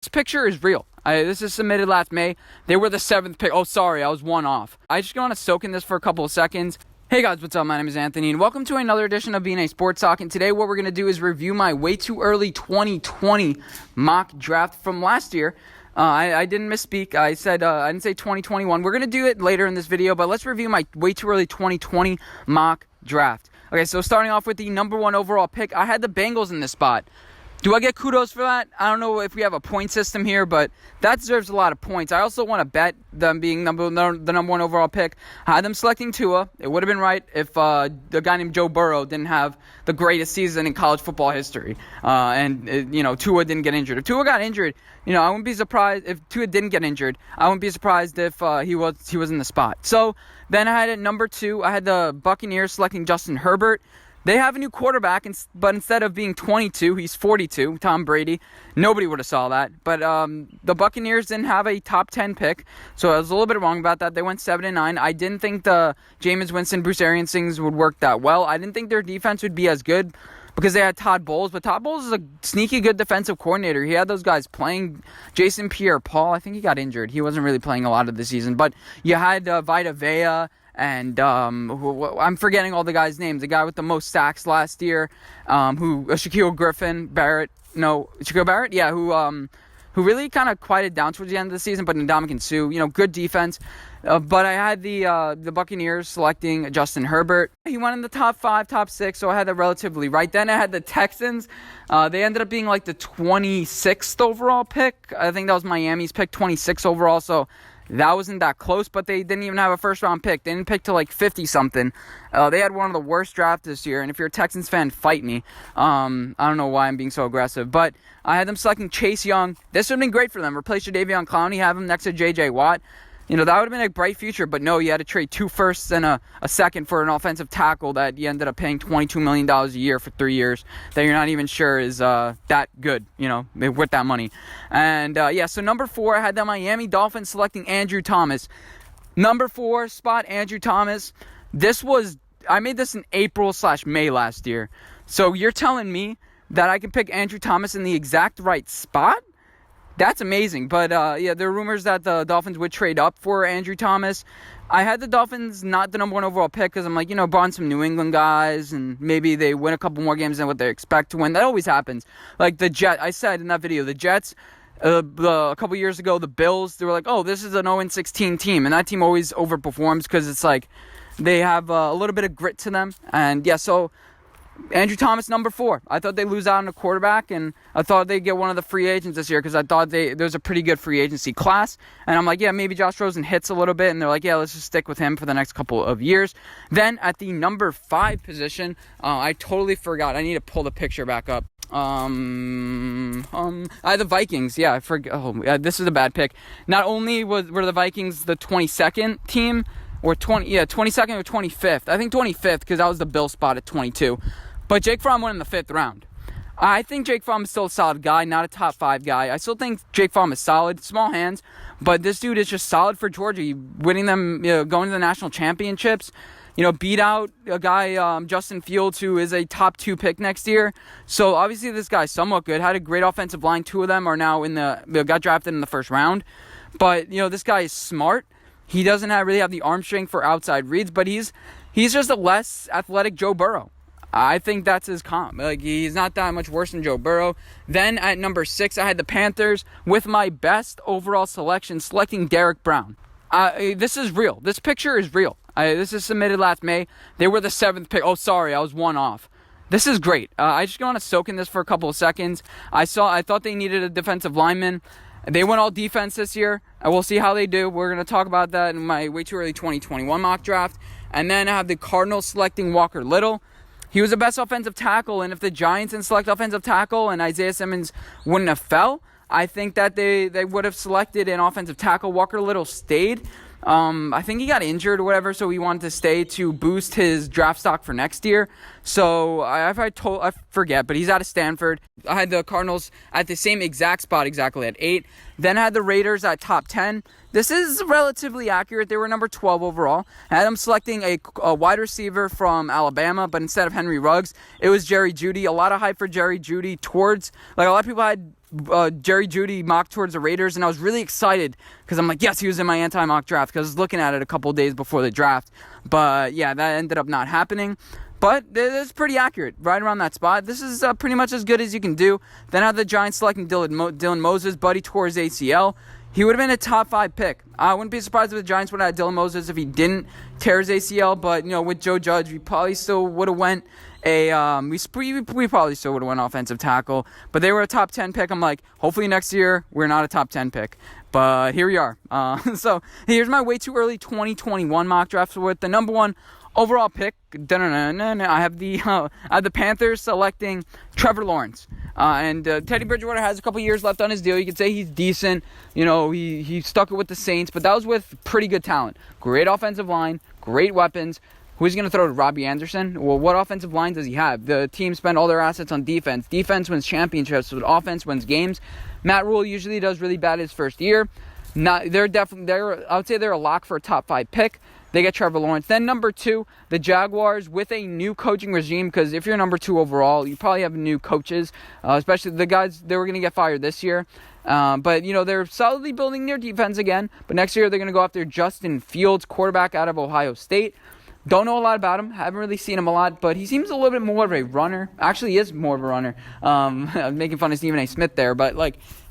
This picture is real. This is submitted last May. They were the 7th pick. Oh, sorry, I was one off. I just want to soak in this for a couple of seconds. Hey guys, what's up? My name is Anthony, and welcome to another edition of BNA Sports Talk. And today what we're going to do is review my way too early 2020 mock draft from last year. I didn't misspeak. I didn't say 2021. We're going to do it later in this video, but let's review my way too early 2020 mock draft. Okay, so starting off with the number 1 overall pick, I had the Bengals in this spot. Do I get kudos for that? I don't know if we have a point system here, but that deserves a lot of points. I also want to bet them being the number 1 overall pick. I had them selecting Tua. It would have been right if the guy named Joe Burrow didn't have the greatest season in college football history. Tua didn't get injured. If Tua got injured, I wouldn't be surprised if Tua didn't get injured. I wouldn't be surprised if he was in the spot. So then I had at number 2, I had the Buccaneers selecting Justin Herbert. They have a new quarterback, but instead of being 22, he's 42, Tom Brady. Nobody would have saw that. But the Buccaneers didn't have a top 10 pick, so I was a little bit wrong about that. They went 7-9. I didn't think the Jameis Winston, Bruce Arians things would work that well. I didn't think their defense would be as good because they had Todd Bowles. But Todd Bowles is a sneaky good defensive coordinator. He had those guys playing. Jason Pierre-Paul, I think he got injured. He wasn't really playing a lot of the season. But you had Vita Vea. And I'm forgetting all the guys' names. The guy with the most sacks last year, Shaquille Barrett, yeah, who really kind of quieted down towards the end of the season. But Ndamukong Suh, good defense. But I had the Buccaneers selecting Justin Herbert. He went in the top 5, top 6, so I had that relatively right. Then I had the Texans. They ended up being like the 26th overall pick. I think that was Miami's pick, 26 overall. So that wasn't that close, but they didn't even have a first-round pick. They didn't pick to like 50-something. They had one of the worst drafts this year, and if you're a Texans fan, fight me. I don't know why I'm being so aggressive, but I had them selecting Chase Young. This would have been great for them. Replace Jadeveon Clowney, have him next to J.J. Watt. That would have been a bright future, but no, you had to trade 2 firsts and a second for an offensive tackle that you ended up paying $22 million a year for 3 years that you're not even sure is that good, with that money. And, so number 4, I had the Miami Dolphins selecting Andrew Thomas. Number 4 spot, Andrew Thomas. I made this in April/May last year. So you're telling me that I can pick Andrew Thomas in the exact right spot? That's amazing. But, there are rumors that the Dolphins would trade up for Andrew Thomas. I had the Dolphins not the number 1 overall pick because I'm like, brought in some New England guys and maybe they win a couple more games than what they expect to win. That always happens. Like the Jets, I said in that video, the Jets, a couple years ago, the Bills, they were like, oh, this is an 0-16 team. And that team always overperforms because it's like they have a little bit of grit to them. And, so Andrew Thomas, number 4. I thought they'd lose out on a quarterback, and I thought they'd get one of the free agents this year because I thought there was a pretty good free agency class. And I'm like, maybe Josh Rosen hits a little bit, and they're like, let's just stick with him for the next couple of years. Then at the number 5 position, I totally forgot. I need to pull the picture back up. I had the Vikings. Yeah, I forgot. This is a bad pick. Not only were the Vikings the 22nd team, or 22nd or 25th. I think 25th because that was the Bill spot at 22. But Jake Fromm went in the 5th round. I think Jake Fromm is still a solid guy, not a top 5 guy. I still think Jake Fromm is solid, small hands, but this dude is just solid for Georgia, winning them, going to the national championships. Beat out a guy, Justin Fields, who is a top 2 pick next year. So obviously this guy's somewhat good. Had a great offensive line. 2 of them are now got drafted in the 1st round. But this guy is smart. He doesn't really have the arm strength for outside reads, but he's just a less athletic Joe Burrow. I think that's his comp. Like, he's not that much worse than Joe Burrow. Then at number 6, I had the Panthers with my best overall selection, selecting Derek Brown. This is real. This picture is real. This is submitted last May. They were the 7th pick. Oh, sorry, I was one off. This is great. I just want to soak in this for a couple of seconds. I thought they needed a defensive lineman. They went all defense this year, and we'll see how they do. We're going to talk about that in my way too early 2021 mock draft. And then I have the Cardinals selecting Walker Little. He was the best offensive tackle, and if the Giants didn't select offensive tackle and Isaiah Simmons wouldn't have fell, I think that they would have selected an offensive tackle. Walker Little stayed. I think he got injured or whatever, so he wanted to stay to boost his draft stock for next year. So I forget, but he's out of Stanford. I had the Cardinals at the same exact spot, exactly at 8. Then I had the Raiders at top 10. This is relatively accurate. They were number 12 overall. I had them selecting a wide receiver from Alabama, but instead of Henry Ruggs, it was Jerry Jeudy. A lot of hype for Jerry Jeudy towards, like, a lot of people had Jerry Jeudy mock towards the Raiders, and I was really excited because I'm like, yes, he was in my anti-mock draft because I was looking at it a couple days before the draft. But yeah, that ended up not happening. But it's pretty accurate, right around that spot. This is pretty much as good as you can do. Then I had the Giants selecting Dylan Moses. Buddy tore his ACL. He would have been a top 5 pick. I wouldn't be surprised if the Giants would have had Dylan Moses if he didn't tear his ACL. But with Joe Judge, we probably still would have went we probably still would have went offensive tackle. But they were a top 10 pick. I'm like, hopefully next year we're not a top 10 pick. But here we are. So here's my way too early 2021 mock draft with the number 1 overall pick. I have the Panthers selecting Trevor Lawrence. And Teddy Bridgewater has a couple years left on his deal. You could say he's decent. He stuck it with the Saints, but that was with pretty good talent. Great offensive line, great weapons. Who's going to throw to Robbie Anderson? Well, what offensive line does he have? The team spent all their assets on defense. Defense wins championships, but offense wins games. Matt Rule usually does really bad his first year. I would say they're a lock for a top 5 pick. They get Trevor Lawrence. Then number 2, the Jaguars with a new coaching regime, because if you're number 2 overall, you probably have new coaches, especially the guys they were going to get fired this year. But they're solidly building their defense again. But next year they're going to go after Justin Fields, quarterback out of Ohio State. Don't know a lot about him. Haven't really seen him a lot, but he seems a little bit more of a runner. Actually, he is more of a runner. I'm making fun of Stephen A. Smith there, but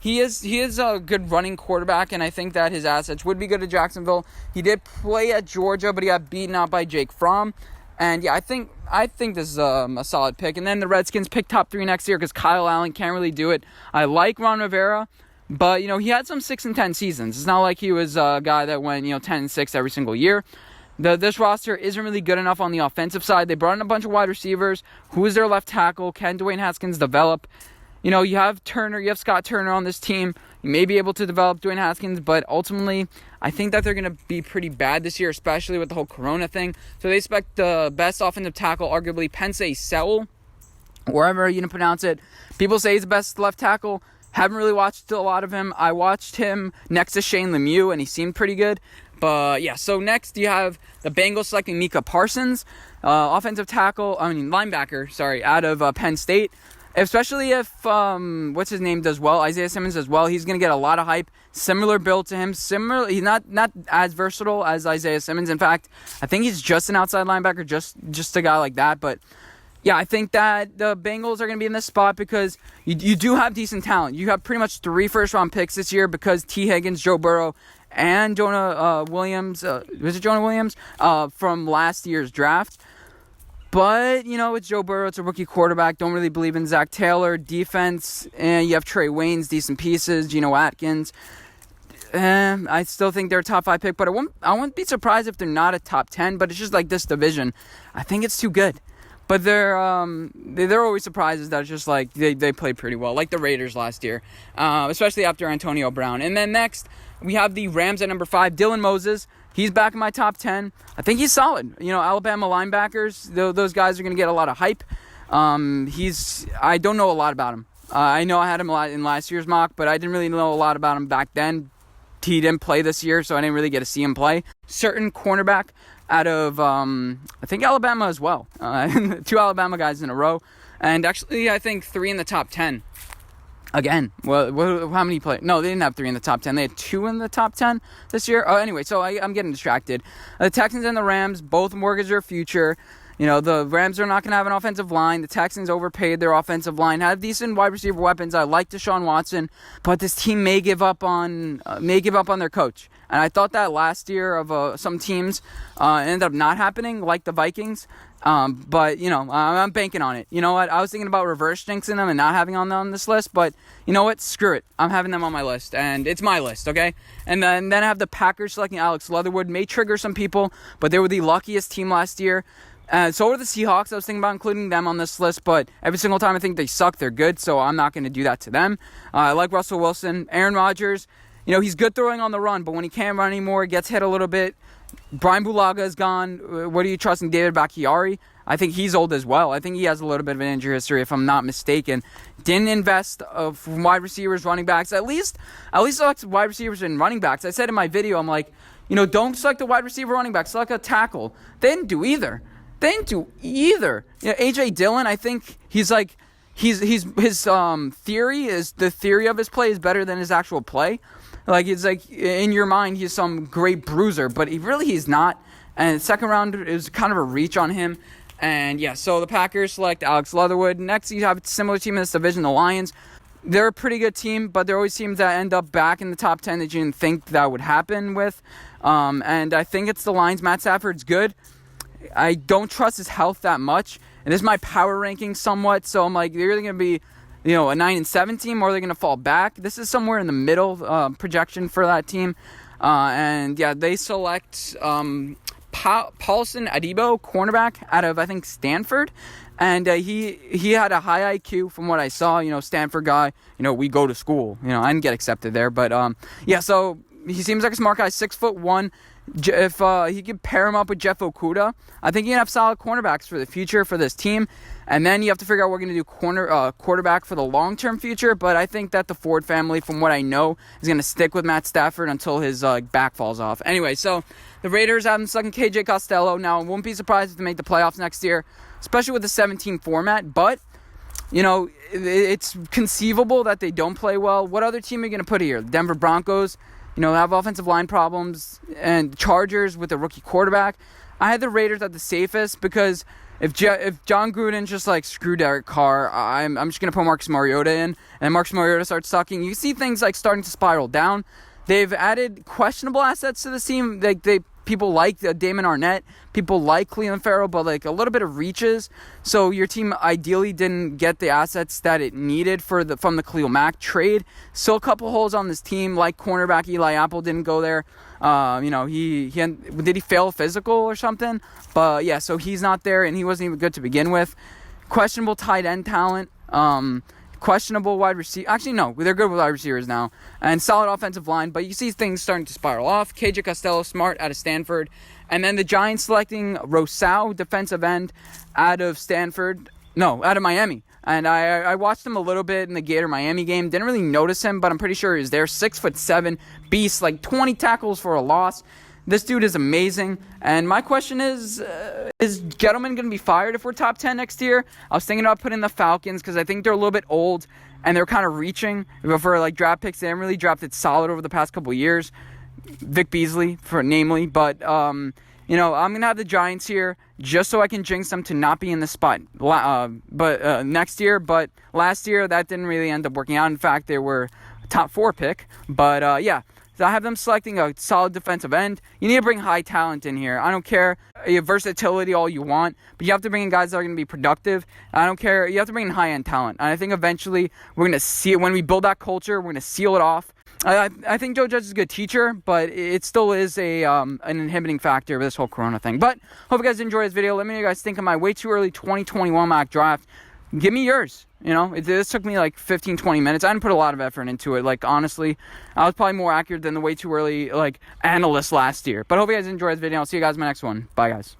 he is a good running quarterback, and I think that his assets would be good at Jacksonville. He did play at Georgia, but he got beaten out by Jake Fromm. And yeah, I think this is a solid pick. And then the Redskins pick top 3 next year because Kyle Allen can't really do it. I like Ron Rivera, but he had some 6-10 seasons. It's not like he was a guy that went 10-6 every single year. This roster isn't really good enough on the offensive side. They brought in a bunch of wide receivers. Who is their left tackle? Can Dwayne Haskins develop? You have Turner, you have Scott Turner on this team. You may be able to develop Dwayne Haskins, but ultimately, I think that they're going to be pretty bad this year, especially with the whole Corona thing. So they expect the best offensive tackle, arguably Penei Sewell, wherever you pronounce it. People say he's the best left tackle. Haven't really watched a lot of him. I watched him next to Shane Lemieux, and he seemed pretty good. But yeah, so next you have the Bengals selecting Micah Parsons, linebacker, out of Penn State. Especially if, what's his name does well, Isaiah Simmons does well, he's going to get a lot of hype. Similar build to him. He's not as versatile as Isaiah Simmons. In fact, I think he's just an outside linebacker, just a guy like that. But yeah, I think that the Bengals are going to be in this spot because you do have decent talent. You have pretty much 3 first-round picks this year because T. Higgins, Joe Burrow, and Jonah Williams, was it Jonah Williams, from last year's draft. But, it's Joe Burrow. It's a rookie quarterback. Don't really believe in Zach Taylor. Defense, and you have Trey Waynes, decent pieces. Geno Atkins. I still think they're a top 5 pick, but I wouldn't be surprised if they're not a top 10, but it's just like this division. I think it's too good. But they're always surprises that it's just like they played pretty well, like the Raiders last year, especially after Antonio Brown. And then next, we have the Rams at number 5, Dylan Moses. He's back in my top 10. I think he's solid. Alabama linebackers, those guys are going to get a lot of hype. I don't know a lot about him. I know I had him a lot in last year's mock, but I didn't really know a lot about him back then. He didn't play this year, so I didn't really get to see him play. Certain cornerback out of, I think, Alabama as well. 2 Alabama guys in a row. And actually, I think 3 in the top 10. Again, how many played? No, they didn't have 3 in the top 10. They had 2 in the top 10 this year. Oh, anyway, so I'm getting distracted. The Texans and the Rams both mortgage their future. The Rams are not going to have an offensive line. The Texans overpaid their offensive line. Have decent wide receiver weapons. I like Deshaun Watson, but this team may give up on their coach. And I thought that last year of some teams ended up not happening, like the Vikings. But, I'm banking on it. You know what? I was thinking about reverse jinxing them and not having them on this list. But, you know what? Screw it. I'm having them on my list. And it's my list, okay? And then I have the Packers selecting Alex Leatherwood. May trigger some people, but they were the luckiest team last year. So are the Seahawks. I was thinking about including them on this list, but every single time I think they suck, they're good, so I'm not going to do that to them. I like Russell Wilson. Aaron Rodgers, he's good throwing on the run, but when he can't run anymore, gets hit a little bit. Brian Bulaga is gone. What are you trusting David Bakhtiari? I think he's old as well. I think he has a little bit of an injury history, if I'm not mistaken. Didn't invest of wide receivers, running backs. At least select wide receivers and running backs. I said in my video, I'm like, don't select a wide receiver, running back. Select a tackle. They didn't do either. AJ Dillon, I think he's his theory is the theory of his play is better than his actual play. Like, it's like in your mind he's some great bruiser, but he's not. And second round is kind of a reach on him. And yeah, so the Packers select Alex Leatherwood. Next, you have a similar team in this division, the Lions. They're a pretty good team, but there always teams that end up back in the top 10 that you didn't think that would happen with. And I think it's the Lions. Matt Stafford's good. I don't trust his health that much. And this is my power ranking somewhat. So I'm like, they're either going to be, a 9-7 team, or they're going to fall back. This is somewhere in the middle projection for that team. And yeah, they select Paulson Adebo, cornerback out of, I think, Stanford. And he had a high IQ from what I saw. Stanford guy. We go to school. I didn't get accepted there. But yeah, so he seems like a smart guy, 6'1". If he could pair him up with Jeff Okudah, I think you can have solid cornerbacks for the future for this team. And then you have to figure out what we're going to do quarterback for the long-term future. But I think that the Ford family, from what I know, is going to stick with Matt Stafford until his back falls off. Anyway, so the Raiders have him selecting KJ Costello. Now, I won't be surprised if they make the playoffs next year, especially with the 17 format. But, it's conceivable that they don't play well. What other team are you going to put here? The Denver Broncos, have offensive line problems, and Chargers with a rookie quarterback. I had the Raiders at the safest because if John Gruden just screw Derek Carr, I'm just going to put Marcus Mariota in, and Marcus Mariota starts sucking. You see things starting to spiral down. They've added questionable assets to the team. People like Damon Arnett, people like Cleveland Farrell, but a little bit of reaches. So your team ideally didn't get the assets that it needed from the Khalil Mack trade. Still a couple holes on this team, like cornerback Eli Apple didn't go there. Did he fail physical or something? But yeah, so he's not there, and he wasn't even good to begin with. Questionable tight end talent. Questionable wide receiver. Actually, no, they're good with wide receivers now. And solid offensive line, but you see things starting to spiral off. KJ Costello, smart, out of Stanford. And then the Giants selecting Rousseau, defensive end, out of Miami. And I watched him a little bit in the Gator-Miami game. Didn't really notice him, but I'm pretty sure he's there. 6'7", beast, 20 tackles for a loss. This dude is amazing. And my question is Gettleman going to be fired if we're top 10 next year? I was thinking about putting the Falcons because I think they're a little bit old and they're kind of reaching for draft picks. They haven't really drafted solid over the past couple of years. Vic Beasley, namely. But, I'm going to have the Giants here just so I can jinx them to not be in the spot next year. But last year, that didn't really end up working out. In fact, they were a top 4 pick. But, yeah. So I have them selecting a solid defensive end. You need to bring high talent in here. I don't care. You have versatility all you want, but you have to bring in guys that are going to be productive. I don't care. You have to bring in high-end talent. And I think eventually we're going to see it. When we build that culture, we're going to seal it off. I think Joe Judge is a good teacher, but it still is an inhibiting factor with this whole Corona thing. But hope you guys enjoyed this video. Let me know what you guys think of my way too early 2021 mock draft. Give me yours. This took me 15-20 minutes. I didn't put a lot of effort into it. Honestly, I was probably more accurate than the way too early analyst last year. But I hope you guys enjoyed this video. I'll see you guys in my next one. Bye, guys.